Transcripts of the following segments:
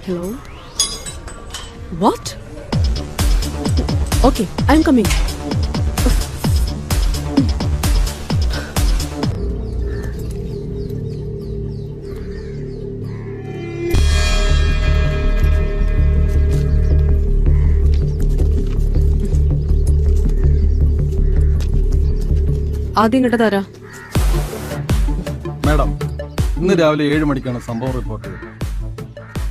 Hello? What? Okay, I'm coming. ആദ്യം കേട്ടതാരാ? Madam, ഇന്ന് രാവിലെ 7 മണിക്കാണ് സംഭവം റിപ്പോർട്ട് ചെയ്തത്.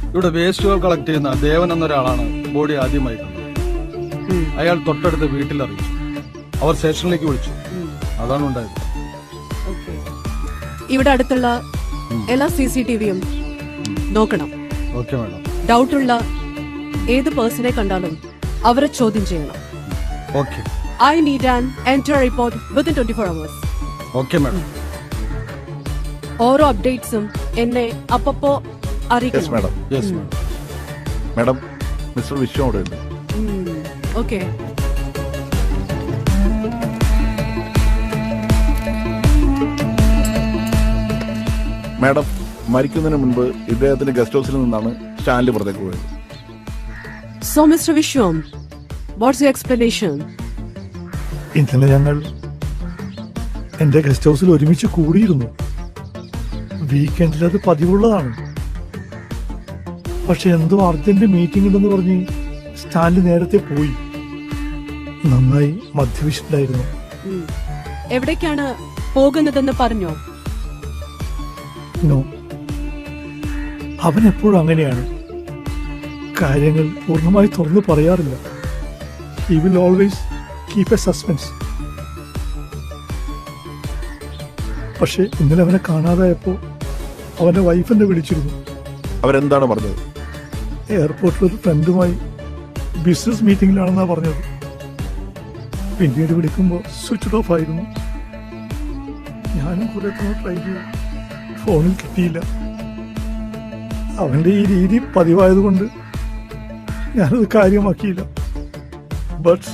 ഇവിടെ വേസ്റ്റുകൾ കളക്ട് ചെയ്യുന്ന ദേവൻ എന്നൊരാളാണ് ബോഡി ആദ്യമായി കണ്ടത്. അയാൾ തൊട്ടടുത്ത് വീട്ടിൽ അറിയിച്ചു. അവർ സ്റ്റേഷനിലേക്ക് വിളിച്ചു. അതാണ് ഉണ്ടായത്. ഇവിടെ അടുത്തുള്ള എല്ലാ CCTVയും നോക്കണം. Okay madam. ഡൗട്ടുള്ള ഏത് പേഴ്സണെ കണ്ടാലും അവരെ ചോദ്യം ചെയ്യണം. Okay. I need an entire report within 24 hours. Okay madam. ഓരോ അപ്ഡേറ്റ്സും എന്നെ അപ്പപ്പോ അറിയിക്കണം. Madam. Yes madam. Madam, mister വിശ്വം അവിടെ ഉണ്ട്. ഓക്കെ. മാഡം, മരിക്കുന്നതിന് മുൻപ് ഇദ്ദേഹത്തിന്റെ ഗസ്റ്റ് ഹൗസിൽ നിന്നാണ് സ്റ്റാൻലി പുറത്തേക്ക് പോയത്. So, Mr. Vishwam, what's your explanation? ഇന്നലെ ഞങ്ങൾ എന്റെ ഗസ്റ്റ് ഹൗസിൽ ഒരുമിച്ച് കൂടിയിരുന്നു. വീക്കെൻഡിൽ അത് പതിവുള്ളതാണ്. പക്ഷെ എന്തോ അർജന്റ് മീറ്റിംഗ് ഉണ്ടെന്ന് പറഞ്ഞ് സ്റ്റാൻലി നേരത്തെ പോയി. നന്നായി മദ്യപിച്ചിട്ടുണ്ടായിരുന്നു. എവിടേക്കാണ് പോകുന്നതെന്ന് പറഞ്ഞോ? നോ, അവൻ എപ്പോഴും അങ്ങനെയാണ്. കാര്യങ്ങൾ പൂർണ്ണമായി തുറന്നു പറയാറില്ല. He will always keep A suspense. പക്ഷെ ഇന്നലെ അവനെ കാണാതായപ്പോ അവന്റെ വൈഫ് എന്നെ വിളിച്ചിരുന്നു. അവരെന്താണ് പറഞ്ഞത്? എയർപോർട്ടിൽ ഒരു ഫ്രണ്ടുമായി ബിസിനസ് മീറ്റിംഗിലാണെന്നാ പറഞ്ഞത്. പിന്നീട് വിളിക്കുമ്പോൾ സ്വിച്ച് ഓഫ് ആയിരുന്നു. ഞാനും കുറെ തവണ ട്രൈ ചെയ്തു, ഫോണിൽ കിട്ടിയില്ല. അവന്റെ ഈ രീതി പതിവായതുകൊണ്ട് ഞാനത് കാര്യമാക്കിയില്ല. ബട്ട്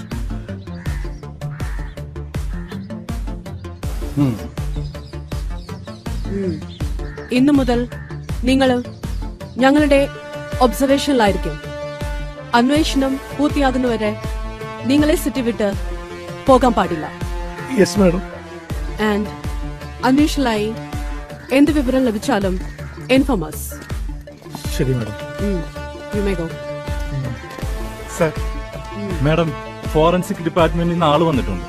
ഇന്നു മുതൽ നിങ്ങൾ ഞങ്ങളുടെ ഒബ്സർവേഷനിലായിരിക്കും. അന്വേഷണം പൂർത്തിയാകുന്നവരെ നിങ്ങളെ സിറ്റി വിട്ട് പോകാൻ പാടില്ല. Yes madam. ആൻഡ് അന്വേഷണമായി എന്ത് വിവരം ലഭിച്ചാലും ഇൻഫോമസ്. ശരി madam. You may go. Sir, madam, forensic ഡിപ്പാർട്ട്മെന്റിൽ നിന്ന് ആള് വന്നിട്ടുണ്ട്.